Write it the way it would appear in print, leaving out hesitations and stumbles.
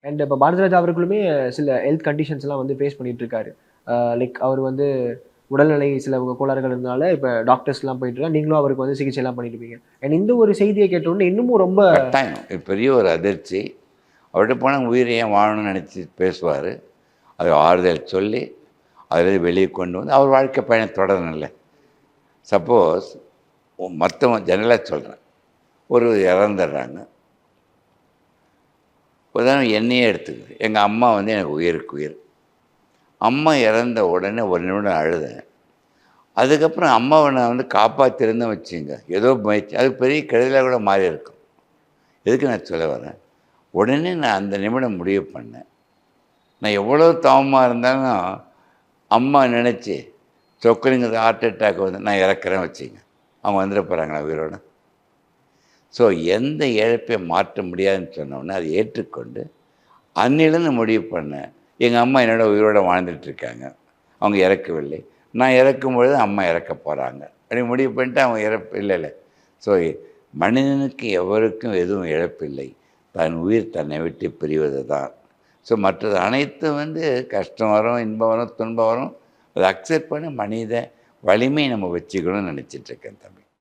And இப்ப பாரதிராஜா அவர்களுமே சில health கண்டிஷன்ஸ்லாம் வந்து ஃபேஸ் பண்ணிட்டு இருக்காரு. லைக் அவர் வந்து உடல்நிலை சில கோளாறுகள் இருந்தனால இப்ப டாக்டர்ஸ்லாம் போயிட்டு இருக்காங்க. நீங்களும் அவருக்கு வந்து சிகிச்சைலாம் பண்ணிட்டு இருப்பீங்க. அண்ட் இந்த ஒரு செய்திய கேட்ட உடனே இன்னமும் ரொம்ப கட்டாயம். இது பெரிய ஒரு அதிர்ச்சி. அவர்ட்ட போனா உயிர் ஏன் வாழணும்னு நெனச்சு பேசுவாரு. அது ஆறுதல் சொல்லி, அதிலிருந்து வெளிய கொண்டு வந்து அவர் வாழ்க்கை பயணம் தொடரணும்ல. சப்போஸ் மத்தவங்க ஜெனரலா சொல்றேன். ஒரு இறந்துடுறாங்க. உதாரணம் என்னையே எடுத்துக்கங்க. எங்க அம்மா வந்து எனக்கு உயிருக்கு உயிர். அம்மா இறந்த உடனே ஒரு நிமிடம் அழுதேன். அதுக்கப்புறம் அம்மாவ நான் வந்து காப்பாத்திருந்தேன்னு வச்சுக்கங்க, ஏதோ முயற்சி அது பெரிய கெடுதலா கூட மாறியிருக்கும். எதுக்கு நான் சொல்ல வரேன்? உடனே நான் அந்த நிமிடம் முடிவு பண்ணேன். நான் எவ்வளோ தவமா இருந்தாலும், அம்மா நினைச்சு, சொக்கலிங்கத்துக்கு ஹார்ட் அட்டாக் வந்து நான் இறக்குறேன்னு வச்சுக்கங்க. அவங்க வந்துட போறாங்களா உயிரோட? ஸோ எந்த இழப்பையும் மாற்ற முடியாதுன்னு சொன்னோனே, அதை ஏற்றுக்கொண்டு, அன்னிலிருந்து முடிவு பண்ணேன். எங்க அம்மா என்னோட உயிரோட வாழ்ந்துட்டு இருக்காங்க. அவங்க இறக்கவில்லை. நான் இறக்கும்பொழுது அம்மா இறக்கப் போறாங்க. அப்படி முடிவு பண்ணிட்டு அவங்க இறப்பு இல்ல. ஸோ மனிதனுக்கு எவருக்கும் எதுவும் இழப்பில்லை. தன் உயிர் தன்னை விட்டு பிரிவது தான். ஸோ மற்றது அனைத்தும் வந்து கஷ்டம் வரும், இன்பம் வரும், துன்பம் வரும். அதை அக்செப்ட் பண்ணி மனித வலிமை நம்ம வச்சுக்கணும்னு நினச்சிட்டு இருக்கேன் தம்பி.